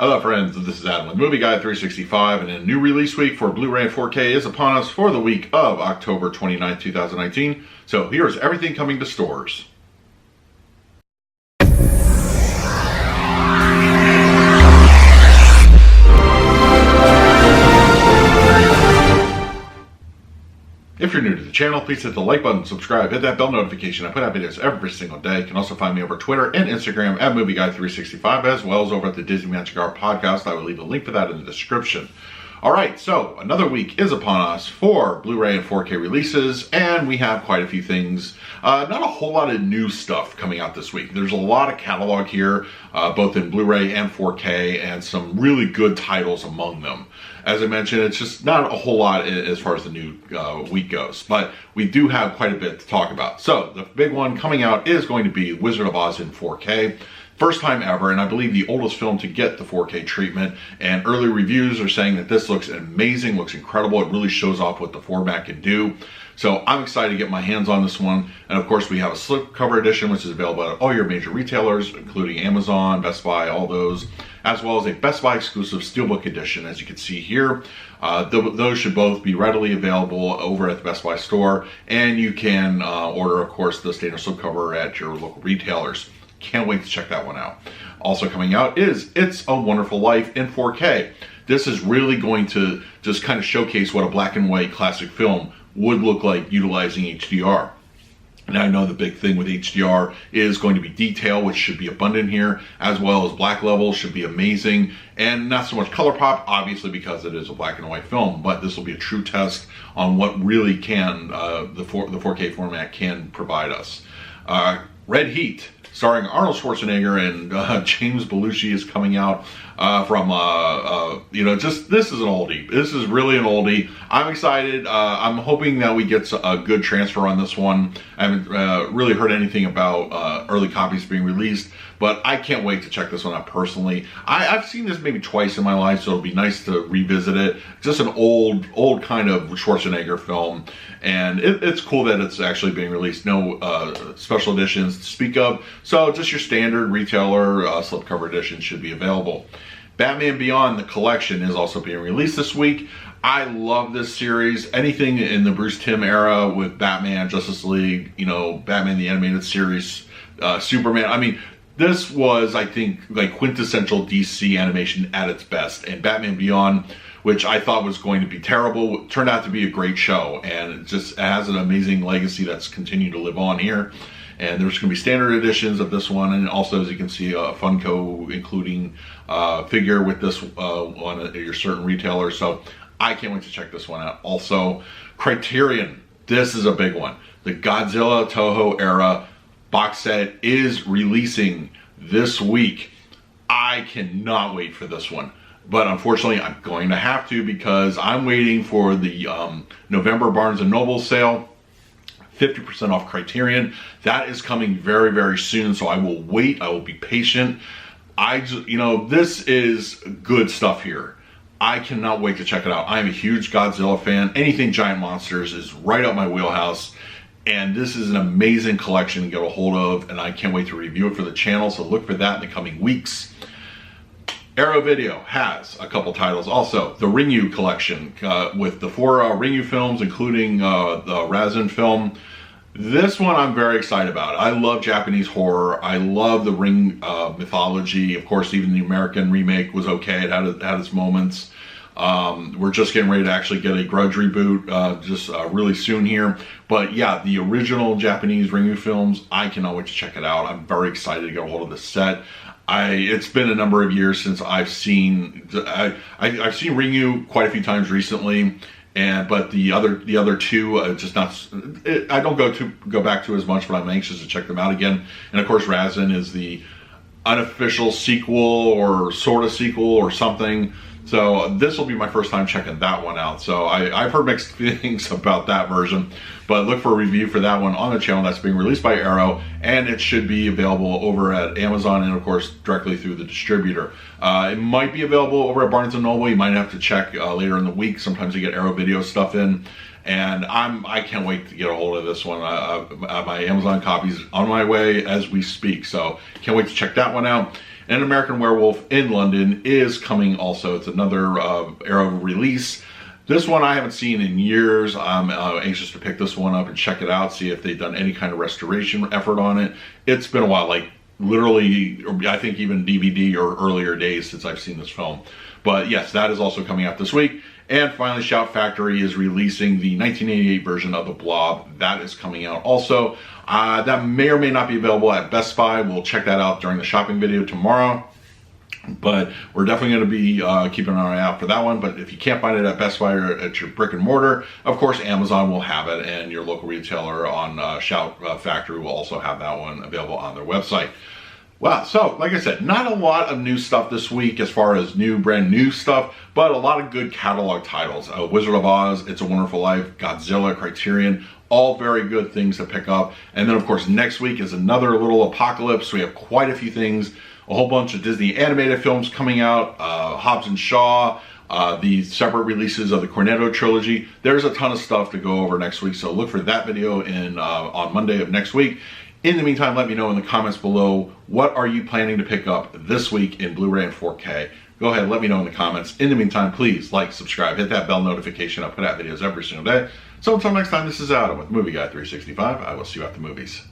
Hello friends, this is Adam with Movie Guide 365, and a new release week for Blu-ray and 4K is upon us for the week of October 29th, 2019. So here's everything coming to stores. If you're new to the channel, please hit the like button, subscribe, hit that bell notification. I put out videos every single day. You can also find me over Twitter and Instagram at Movie Guide 365, as well as over at the Disney Magic Hour podcast. I will leave a link for that in the description. Alright, so another week is upon us for Blu-ray and 4K releases, and we have quite a few things. Not a whole lot of new stuff coming out this week. There's a lot of catalog here, both in Blu-ray and 4K, and some really good titles among them. As I mentioned, it's just not a whole lot as far as the new week goes, but we do have quite a bit to talk about. So the big one coming out is going to be Wizard of Oz in 4K. First time ever, and I believe the oldest film to get the 4K treatment, and early reviews are saying that this looks amazing, looks incredible. It really shows off what the format can do. So I'm excited to get my hands on this one. And of course we have a slipcover edition, which is available at all your major retailers, including Amazon, Best Buy, all those, as well as a Best Buy exclusive Steelbook edition, as you can see here. Those should both be readily available over at the Best Buy store, and you can order, of course, the standard slipcover at your local retailers. Can't wait to check that one out. Also coming out is It's a Wonderful Life in 4K. This is really going to just kind of showcase what a black and white classic film would look like utilizing HDR. And I know the big thing with HDR is going to be detail, which should be abundant here, as well as black levels should be amazing, and not so much color pop, obviously, because it is a black and white film, but this will be a true test on what really can the 4K format can provide us. Red Heat, starring Arnold Schwarzenegger and James Belushi, is coming out from, this is an oldie. This is really an oldie. I'm excited. I'm hoping that we get a good transfer on this one. I haven't really heard anything about early copies being released, but I can't wait to check this one out personally. I've seen this maybe twice in my life, so it'll be nice to revisit it. Just an old kind of Schwarzenegger film, and it's cool that it's actually being released. No special editions to speak of, so just your standard retailer slipcover edition should be available. Batman Beyond, the collection, is also being released this week. I love this series. Anything in the Bruce Timm era with Batman, Justice League, Batman the Animated Series, Superman. I mean, this was, I think, like quintessential DC animation at its best. And Batman Beyond, which I thought was going to be terrible, turned out to be a great show. And it just has an amazing legacy that's continued to live on here. And there's going to be standard editions of this one, and also, as you can see, a Funko including figure with this on your certain retailer. So I can't wait to check this one out. Also, Criterion. This is a big one. The Godzilla Toho era box set is releasing this week. I cannot wait for this one. But unfortunately, I'm going to have to, because I'm waiting for the November Barnes & Noble sale. 50% off Criterion. That is coming very, very soon, so I will wait. I will be patient. This is good stuff here. I cannot wait to check it out. I'm a huge Godzilla fan. Anything giant monsters is right up my wheelhouse, and this is an amazing collection to get a hold of, and I can't wait to review it for the channel, so look for that in the coming weeks. Arrow Video has a couple titles. Also, the Ringu collection with the 4 Ringu films, including the Razin film. This one I'm very excited about. I love Japanese horror. I love the Ring mythology. Of course, even the American remake was okay. It had its moments. We're just getting ready to actually get a Grudge reboot really soon here. But yeah, the original Japanese Ringu films, I cannot wait to check it out. I'm very excited to get a hold of this set. It's been a number of years since I've seen I've seen Ringu quite a few times recently, but the other two just not. I don't go back to as much, but I'm anxious to check them out again. And of course, Razin is the unofficial sequel or sort of sequel or something. So this will be my first time checking that one out. So I've heard mixed things about that version, but look for a review for that one on the channel. That's being released by Arrow, and it should be available over at Amazon and of course directly through the distributor. It might be available over at Barnes & Noble. You might have to check later in the week. Sometimes you get Arrow Video stuff in. And I can't wait to get a hold of this one. My Amazon copy's on my way as we speak, so can't wait to check that one out. And American Werewolf in London is coming also. It's another Arrow release. This one I haven't seen in years. I'm anxious to pick this one up and check it out, see if they've done any kind of restoration effort on it. It's been a while, like literally, I think even DVD or earlier days since I've seen this film. But yes, that is also coming out this week. And finally, Shout Factory is releasing the 1988 version of The Blob. That is coming out also. That may or may not be available at Best Buy. We'll check that out during the shopping video tomorrow. But we're definitely going to be keeping an eye out for that one. But if you can't find it at Best Buy or at your brick and mortar, of course, Amazon will have it, and your local retailer on Shout Factory will also have that one available on their website. Wow, so like I said, not a lot of new stuff this week as far as brand new stuff, but a lot of good catalog titles. Wizard of Oz, It's a Wonderful Life, Godzilla, Criterion, all very good things to pick up. And then of course next week is another little apocalypse. We have quite a few things, a whole bunch of Disney animated films coming out, Hobbs and Shaw, the separate releases of the Cornetto trilogy. There's a ton of stuff to go over next week, so look for that video on Monday of next week. In the meantime, let me know in the comments below, what are you planning to pick up this week in Blu-ray and 4K? Go ahead, let me know in the comments. In the meantime, please like, subscribe, hit that bell notification. I put out videos every single day. So until next time, this is Adam with Movie Guy 365. I will see you at the movies.